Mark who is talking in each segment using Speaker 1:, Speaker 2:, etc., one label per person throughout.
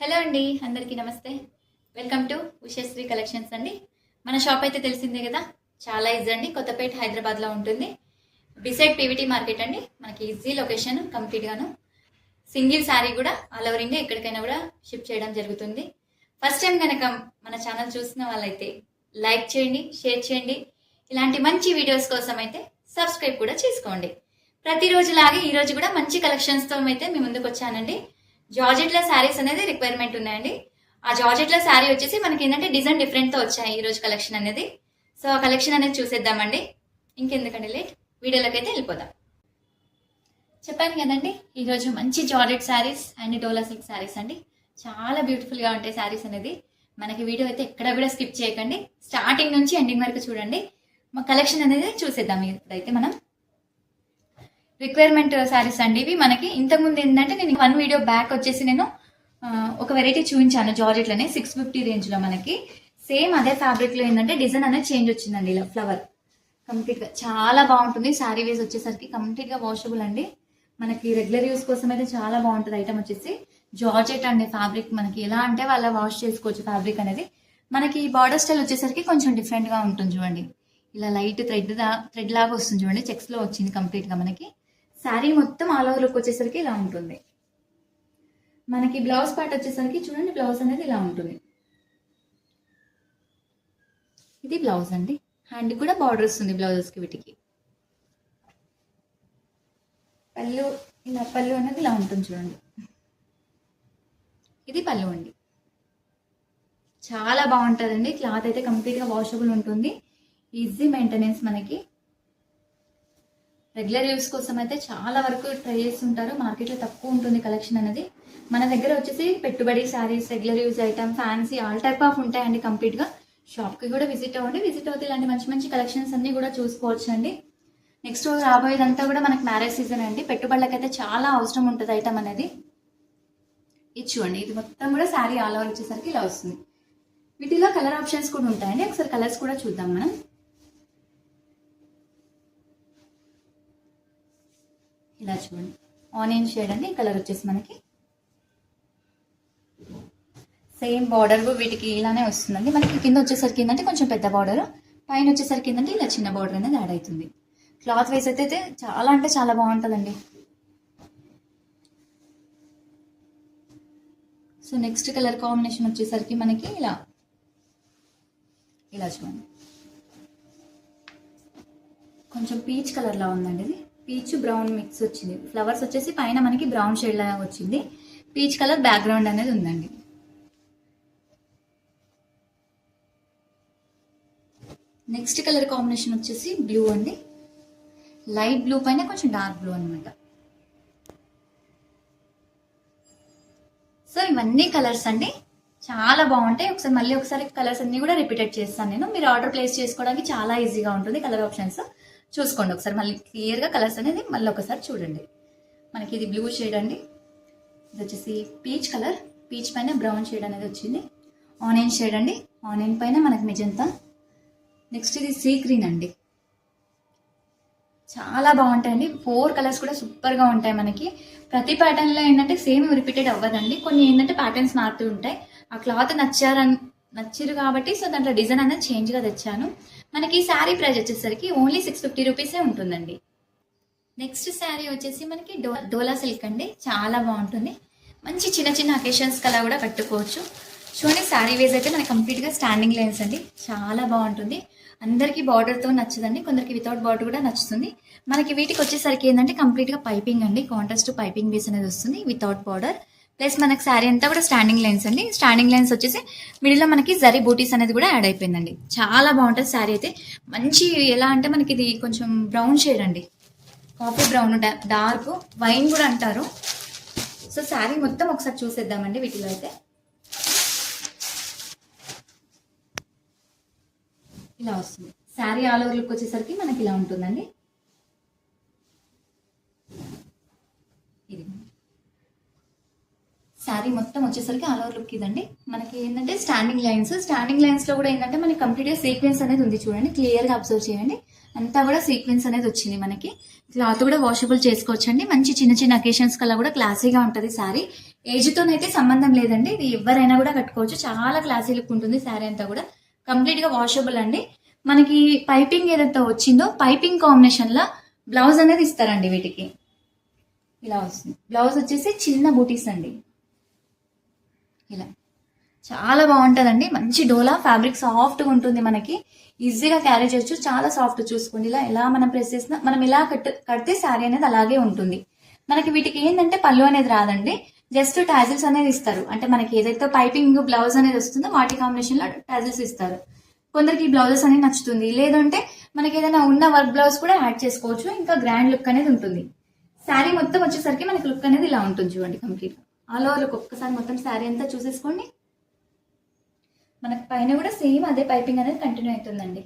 Speaker 1: Hello అండి, అందరికీ నమస్తే. వెల్కమ్ టు ఉషశ్రీ కలెక్షన్స్ అండి. మన షాప్ అయితే తెలిసిందే కదా, చాలా ఈజీ అండి. కొత్తపేట హైదరాబాద్లో ఉంటుంది. బిసైడ్ పీవీటీ మార్కెట్ అండి. మనకి ఈజీ లొకేషన్, కంప్లీట్గాను సింగిల్ శారీ కూడా ఆల్ ఓవర్ ఇండియా ఎక్కడికైనా కూడా షిప్ చేయడం జరుగుతుంది. ఫస్ట్ టైం కనుక మన ఛానల్ చూసిన వాళ్ళైతే లైక్ చేయండి, షేర్ చేయండి. ఇలాంటి మంచి వీడియోస్ కోసం అయితే సబ్స్క్రైబ్ కూడా చేసుకోండి. ప్రతిరోజులాగే ఈ రోజు కూడా మంచి కలెక్షన్స్తో అయితే మీ ముందుకు వచ్చానండి. జార్జెట్ల శారీస్ అనేది రిక్వైర్మెంట్ ఉన్నాయండి. ఆ జార్జెట్ల శారీ వచ్చేసి మనకి ఏంటంటే డిజైన్ డిఫరెంట్తో వచ్చాయి ఈ రోజు కలెక్షన్ అనేది. సో ఆ కలెక్షన్ అనేది చూసేద్దామండి. ఇంకెందుకండి లేట్, వీడియోలోకి అయితే వెళ్ళిపోదాం. చెప్పాను కదండి, ఈరోజు మంచి georgette saris and dola silk saris అండి. చాలా బ్యూటిఫుల్గా ఉంటాయి శారీస్ అనేది. మనకి వీడియో అయితే ఎక్కడ కూడా స్కిప్ చేయకండి, స్టార్టింగ్ నుంచి ఎండింగ్ వరకు చూడండి. మా కలెక్షన్ అనేది చూసేద్దాం. ఇప్పుడైతే మనం రిక్వైర్మెంట్ శారీస్ అండి ఇవి. మనకి ఇంతకుముందు ఏంటంటే నేను వన్ వీడియో బ్యాక్ వచ్చేసి నేను ఒక వెరైటీ చూపించాను జార్జెట్లోనే 650 రేంజ్లో. మనకి సేమ్ అదే ఫ్యాబ్రిక్లో ఏంటంటే డిజైన్ అనేది చేంజ్ వచ్చిందండి. ఇలా ఫ్లవర్ కంప్లీట్గా చాలా బాగుంటుంది. శారీ వేస్ వచ్చేసరికి కంప్లీట్గా వాషబుల్ అండి. మనకి రెగ్యులర్ యూస్ కోసం అయితే చాలా బాగుంటుంది. ఐటమ్ వచ్చేసి జార్జెట్ అండి. ఫ్యాబ్రిక్ మనకి ఎలా అంటే వాళ్ళ వాష్ చేసుకోవచ్చు. ఫ్యాబ్రిక్ అనేది మనకి బార్డర్ స్టైల్ వచ్చేసరికి కొంచెం డిఫరెంట్గా ఉంటుంది. చూడండి, ఇలా లైట్ థ్రెడ్ లాగా వస్తుంది. చూడండి, చెక్స్లో వచ్చింది కంప్లీట్గా. మనకి శారీ మొత్తం ఆల్ ఓవర్ లుక్ వచ్చేసరికి ఇలా ఉంటుంది. మనకి బ్లౌజ్ పార్ట్ వచ్చేసరికి చూడండి, బ్లౌజ్ అనేది ఇలా ఉంటుంది. ఇది బ్లౌజ్ అండి. హ్యాండ్ కూడా బార్డర్ వస్తుంది బ్లౌజెస్కి. వీటికి పళ్ళు, ఇలా పళ్ళు అనేది ఇలా ఉంటుంది. చూడండి, ఇది పళ్ళు అండి. చాలా బాగుంటుందండి. క్లాత్ అయితే కంప్లీట్గా వాషబుల్ ఉంటుంది. Easy maintenance. మనకి రెగ్యులర్ యూస్ కోసం అయితే చాలా వరకు ట్రై చేస్తుంటారు. మార్కెట్లో తక్కువ ఉంటుంది కలెక్షన్ అనేది. మన దగ్గర వచ్చేసి పెట్టుబడి saris, regular use item, fancy, all type of ఉంటాయండి. కంప్లీట్గా షాప్కి కూడా విజిట్ అవ్వండి. విజిట్ అవుతే ఇలాంటి మంచి మంచి కలెక్షన్స్ అన్ని కూడా చూసుకోవచ్చు అండి. నెక్స్ట్ రాబోయేదంతా కూడా మనకి మ్యారేజ్ సీజన్ అండి. పెట్టుబడులకైతే చాలా అవసరం ఉంటుంది ఐటమ్ అనేది. ఇది చూడండి, ఇది మొత్తం కూడా శారీ ఆల్ ఓవర్ వచ్చేసరికి ఇలా వస్తుంది. వీటిలో కలర్ ఆప్షన్స్ కూడా ఉంటాయండి. ఒకసారి కలర్స్ కూడా చూద్దాం మనం. ఇలా చూడండి, ఆనియన్ షేడ్ అండి. ఈ కలర్ వచ్చేసి మనకి సేమ్ బార్డర్ వీటికి ఇలానే వస్తుందండి. మనకి కింద వచ్చేసరికి ఏంటంటే కొంచెం పెద్ద బార్డర్, పైన వచ్చేసరికి ఏంటంటే ఇలా చిన్న బార్డర్ అనేది యాడ్ అవుతుంది. క్లాత్ వైస్ అయితే చాలా అంటే చాలా బాగుంటుందండి. సో నెక్స్ట్ కలర్ కాంబినేషన్ వచ్చేసరికి మనకి ఇలా ఇలా చూడండి, కొంచెం పీచ్ కలర్ లా ఉందండి. ఇది పీచ్ బ్రౌన్ మిక్స్ వచ్చింది. ఫ్లవర్స్ వచ్చేసి పైన మనకి బ్రౌన్ షేడ్ లాగా వచ్చింది. పీచ్ కలర్ బ్యాక్గ్రౌండ్ అనేది ఉందండి. నెక్స్ట్ కలర్ కాంబినేషన్ వచ్చేసి బ్లూ అండి. లైట్ బ్లూ పైన కొంచెం డార్క్ బ్లూ అనమాట. సో ఇవన్నీ కలర్స్ అండి, చాలా బాగుంటాయి. మళ్ళీ ఒకసారి కలర్స్ అన్ని కూడా రిపీటెడ్ చేస్తాను నేను. మీరు ఆర్డర్ ప్లేస్ చేసుకోవడానికి చాలా ఈజీగా ఉంటుంది. కలర్ ఆప్షన్స్ చూసుకోండి ఒకసారి, మళ్ళీ క్లియర్గా కలర్స్ అనేది మళ్ళీ ఒకసారి చూడండి. మనకి ఇది బ్లూ షేడ్ అండి. ఇది వచ్చేసి పీచ్ కలర్, పీచ్ పైన బ్రౌన్ షేడ్ అనేది వచ్చింది. ఆనియన్ షేడ్ అండి, ఆనియన్ పైన మనకి మెజంతా. నెక్స్ట్ ఇది సీ గ్రీన్ అండి. చాలా బాగుంటాయండి. 4 కలర్స్ కూడా సూపర్గా ఉంటాయి. మనకి ప్రతి ప్యాటర్న్లో ఏంటంటే సేమ్ రిపీటెడ్ అవ్వదండి. కొన్ని ఏంటంటే ప్యాటర్న్స్ మారుతూ ఉంటాయి. ఆ క్లాత్ నచ్చిరు కాబట్టి సో దాంట్లో డిజైన్ అనేది చేంజ్గా తెచ్చాను. మనకి శారీ ప్రైస్ వచ్చేసరికి ఓన్లీ 650 రూపీసే ఉంటుందండి. నెక్స్ట్ శారీ వచ్చేసి మనకి డోలా సిల్క్ అండి. చాలా బాగుంటుంది. మంచి చిన్న చిన్న అకేషన్స్ కలా కూడా కట్టుకోవచ్చు. చూడండి, శారీ వేస్ అయితే మనకి కంప్లీట్గా స్టాండింగ్ లైన్స్ అండి. చాలా బాగుంటుంది. అందరికీ బార్డర్తో నచ్చదండి, కొందరికి వితౌట్ బార్డర్ కూడా నచ్చుతుంది. మనకి వీటికి వచ్చేసరికి ఏంటంటే కంప్లీట్గా పైపింగ్ అండి. కాంట్రాస్ట్ పైపింగ్ బేస్ అనేది వస్తుంది వితౌట్ బార్డర్. ప్లస్ మనకి శారీ అంతా కూడా స్టాండింగ్ లైన్స్ అండి. స్టాండింగ్ లైన్స్ వచ్చేసి మిడిల్లో మనకి జరీ బూటీస్ అనేది కూడా యాడ్ అయిపోయిందండి. చాలా బాగుంటుంది శారీ అయితే. మంచి ఎలా అంటే మనకి ఇది కొంచెం బ్రౌన్ షేడ్ అండి, కాఫీ బ్రౌన్, డార్క్ వైన్ కూడా అంటారు. సో శారీ మొత్తం ఒకసారి చూసేద్దామండి. వీటిలో అయితే ఇలా వస్తుంది. శారీ ఆల్ ఓవర్ లుక్ వచ్చేసరికి మనకి ఇలా ఉంటుందండి. ఇది శారీ మొత్తం వచ్చేసరికి ఆల్ ఓవర్ లుక్ ఇదండి. మనకి ఏంటంటే స్టాండింగ్ లైన్స్ లో కూడా ఏంటంటే మనకి కంప్లీట్ గా సీక్వెన్స్ అనేది ఉంది చూడండి, క్లియర్ గా అబ్జర్వ్ చేయండి. అంతా కూడా సీక్వెన్స్ అనేది వచ్చింది మనకి. క్లాత్ కూడా వాషబుల్ చేసుకోవచ్చు అండి. మంచి చిన్న చిన్న అకేషన్స్ కల్లా కూడా క్లాసీగా ఉంటుంది శారీ. ఏజ్ తోనైతే సంబంధం లేదండి, ఇది ఎవరైనా కూడా కట్టుకోవచ్చు. చాలా క్లాసీ లుక్ ఉంటుంది శారీ అంతా కూడా. కంప్లీట్ గా వాషబుల్ అండి. మనకి పైపింగ్ ఏదైతే వచ్చిందో పైపింగ్ కాంబినేషన్ లా బ్లౌజ్ అనేది ఇస్తారండి వీటికి. ఇలా వస్తుంది బ్లౌజ్ వచ్చేసి చిన్న బూటీస్ అండి. ఇలా చాలా బాగుంటుందండి. మంచి డోలా ఫ్యాబ్రిక్ సాఫ్ట్గా ఉంటుంది, మనకి ఈజీగా క్యారీ చేయొచ్చు. చాలా సాఫ్ట్ చూసుకోండి. ఇలా ఎలా మనం ప్రెస్ చేసినా మనం ఇలా కడితే శారీ అనేది అలాగే ఉంటుంది. మనకి వీటికి ఏంటంటే పళ్ళు అనేది రాదండి, జస్ట్ టాజిల్స్ అనేది ఇస్తారు. అంటే మనకి ఏదైతే పైపింగ్ బ్లౌజ్ అనేది వస్తుందో వాటి కాంబినేషన్ లో టాజిల్స్ ఇస్తారు. కొందరికి బ్లౌజెస్ అనేది నచ్చుతుంది, లేదంటే మనకి ఏదైనా ఉన్న వర్క్ బ్లౌజ్ కూడా యాడ్ చేసుకోవచ్చు. ఇంకా గ్రాండ్ లుక్ అనేది ఉంటుంది. శారీ మొత్తం వచ్చేసరికి మనకి లుక్ అనేది ఇలా ఉంటుంది చూడండి. కంప్లీట్ ఆల్ ఓవర్ లుక్ ఒక్కసారి మొత్తం శారీ అంతా చూసేసుకోండి. మనకి పైన కూడా సేమ్ అదే పైపింగ్ అనేది కంటిన్యూ అవుతుందండి.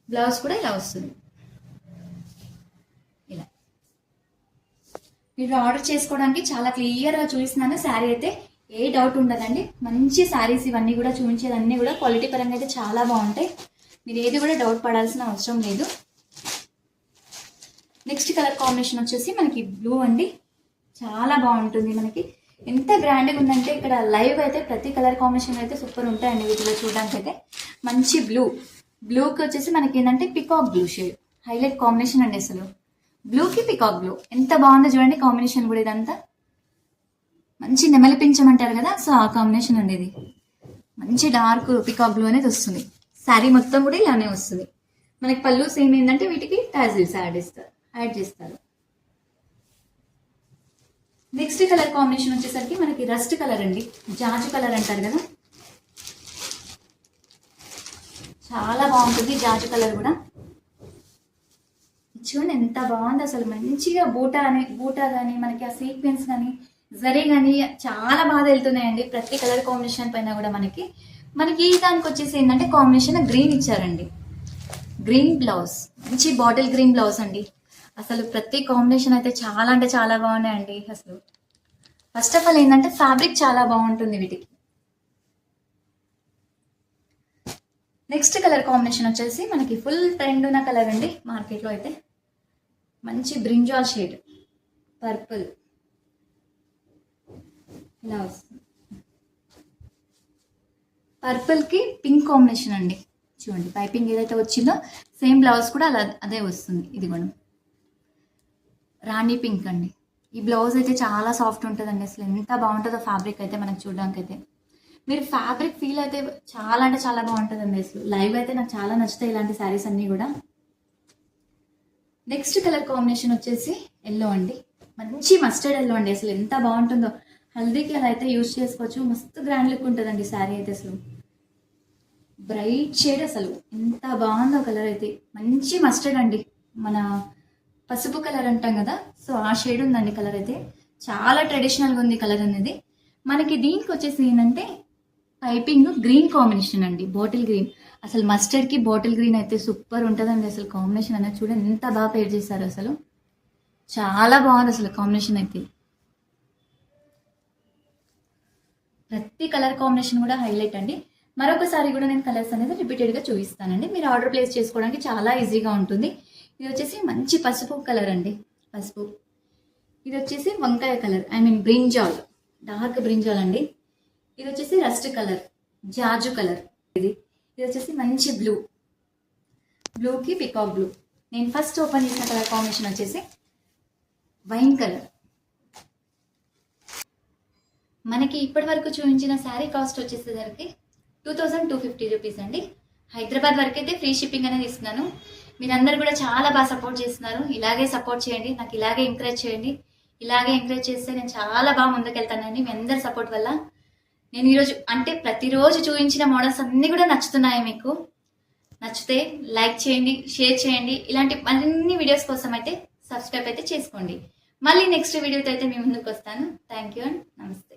Speaker 1: బ్లౌజ్ కూడా ఇలా వస్తుంది. ఇలా మీరు ఆర్డర్ చేసుకోవడానికి చాలా క్లియర్ గా చూపిస్తున్నాను. శారీ అయితే ఏ డౌట్ ఉండదండి. మంచి శారీస్ ఇవన్నీ కూడా చూపించేదన్నీ కూడా క్వాలిటీ పరంగా అయితే చాలా బాగుంటాయి. మీరు ఏది కూడా డౌట్ పడాల్సిన అవసరం లేదు. నెక్స్ట్ కలర్ కాంబినేషన్ వచ్చేసి మనకి బ్లూ అండి. చాలా బాగుంటుంది. మనకి ఎంత గ్రాండ్గా ఉందంటే ఇక్కడ లైవ్ అయితే ప్రతి కలర్ కాంబినేషన్ అయితే సూపర్ ఉంటాయండి వీటిలో చూడడానికి అయితే. మంచి బ్లూకి వచ్చేసి మనకి ఏంటంటే peacock blue shade highlight combination అండి. అసలు బ్లూకి పికాక్ బ్లూ ఎంత బాగుందో చూడండి కాంబినేషన్ కూడా. ఇదంతా మంచి నెమలి పించమంటారు కదా, సో ఆ కాంబినేషన్ అండి ఇది. మంచి డార్క్ పికాక్ బ్లూ అనేది వస్తుంది. శారీ మొత్తం కూడా ఇలానే వస్తుంది. మనకి పళ్ళు సేమ్ ఏంటంటే వీటికి టాజిల్స్ యాడ్ చేస్తారు. నెక్స్ట్ కలర్ కాంబినేషన్ వచ్చేసరికి మనకి రస్ట్ కలర్ అండి, జాజు కలర్ అంటారు కదా, చాలా బాగుంటుంది జాజు కలర్ కూడా. చూడండి ఎంత బాగుంది అసలు. మంచిగా బూటా కానీ మనకి ఆ సీక్వెన్స్ కానీ జరీ కానీ చాలా బాగా వెళ్తున్నాయండి ప్రతి కలర్ కాంబినేషన్ పైన కూడా. మనకి ఈ దానికి వచ్చేసి ఏంటంటే కాంబినేషన్ గ్రీన్ ఇచ్చారండి. గ్రీన్ బ్లౌజ్, మంచి బాటిల్ గ్రీన్ బ్లౌజ్ అండి. అసలు ప్రతి కాంబినేషన్ అయితే చాలా అంటే చాలా బాగున్నాయండి. అసలు ఫస్ట్ ఆఫ్ ఆల్ ఏంటంటే ఫ్యాబ్రిక్ చాలా బాగుంటుంది వీటికి. నెక్స్ట్ కలర్ కాంబినేషన్ వచ్చేసి మనకి ఫుల్ ట్రెండ్ ఉన్న కలర్ అండి మార్కెట్లో అయితే. మంచి బ్రింజాల్ షేడ్ పర్పుల్ ఇలా వస్తుంది. పర్పుల్ కి పింక్ కాంబినేషన్ అండి. చూడండి పైపింగ్ ఏదైతే వచ్చిందో సేమ్ బ్లౌజ్ కూడా అదే వస్తుంది. ఇది కూడా రాణి పింక్ అండి. ఈ బ్లౌజ్ అయితే చాలా సాఫ్ట్ ఉంటుందండి. అసలు ఎంత బాగుంటుందో ఫ్యాబ్రిక్ అయితే మనకు చూడడానికి అయితే. మీరు ఫ్యాబ్రిక్ ఫీల్ అయితే చాలా అంటే చాలా బాగుంటుందండి. అసలు లైవ్ అయితే నాకు చాలా నచ్చుతాయి ఇలాంటి శారీస్ అన్నీ కూడా. నెక్స్ట్ కలర్ కాంబినేషన్ వచ్చేసి ఎల్లో అండి. మంచి మస్టర్డ్ ఎల్లో అండి. అసలు ఎంత బాగుంటుందో. హల్దీకి అలా అయితే యూజ్ చేసుకోవచ్చు. మస్తు గ్రాండ్ లుక్ ఉంటుందండి శారీ అయితే. అసలు బ్రైట్ షేడ్, అసలు ఎంత బాగుందో కలర్ అయితే. మంచి మస్టర్డ్ అండి, మన పసుపు కలర్ అంటాం కదా, సో ఆ షేడ్ ఉందండి కలర్ అయితే. చాలా ట్రెడిషనల్గా ఉంది కలర్ అనేది. మనకి దీనికి వచ్చేసి ఏంటంటే పైపింగ్ గ్రీన్ కాంబినేషన్ అండి, బాటిల్ గ్రీన్. అసలు మస్టర్డ్ కి బాటిల్ గ్రీన్ అయితే సూపర్ ఉంటుందండి. అసలు కాంబినేషన్ అనేది చూడండి ఎంత బాగా పేర్ చేశారు. అసలు చాలా బాగుంది అసలు కాంబినేషన్ అయితే. ప్రతి కలర్ కాంబినేషన్ కూడా హైలైట్ అండి. మరొకసారి కూడా నేను కలర్స్ అనేది రిపీటెడ్గా చూపిస్తానండి. మీరు ఆర్డర్ ప్లేస్ చేసుకోవడానికి చాలా ఈజీగా ఉంటుంది. ఇది వచ్చేసి మంచి పసుపు కలర్ అండి, పసుపు. ఇది వచ్చేసి వంకాయ కలర్, బ్రింజాల్, డార్క్ బ్రింజాల్ అండి. ఇది వచ్చేసి రస్ట్ కలర్, జాజు కలర్. ఇది వచ్చేసి మంచి బ్లూకి పికాక్ బ్లూ. నేను ఫస్ట్ ఓపెన్ చేసిన కలర్ కాంబినేషన్ వచ్చేసి వైన్ కలర్. మనకి ఇప్పటి వరకు చూపించిన శారీ కాస్ట్ వచ్చేసేసరికి 2250 రూపీస్ అండి. హైదరాబాద్ వరకు అయితే ఫ్రీ షిప్పింగ్ అనేది ఇస్తున్నాను. మీరందరూ కూడా చాలా బాగా సపోర్ట్ చేస్తున్నారు. ఇలాగే సపోర్ట్ చేయండి, నాకు ఇలాగే ఎంకరేజ్ చేయండి. ఇలాగే ఎంకరేజ్ చేస్తే నేను చాలా బాగా ముందుకెళ్తానండి మీ అందరి సపోర్ట్ వల్ల. నేను ఈరోజు అంటే ప్రతిరోజు చూపించిన మోడల్స్ అన్నీ కూడా నచ్చుతున్నాయి. మీకు నచ్చితే లైక్ చేయండి, షేర్ చేయండి. ఇలాంటి మరిన్ని వీడియోస్ కోసం అయితే సబ్స్క్రైబ్ అయితే చేసుకోండి. మళ్ళీ నెక్స్ట్ వీడియోతో అయితే మీ ముందుకు వస్తాను. థ్యాంక్ యూ అండ్ నమస్తే.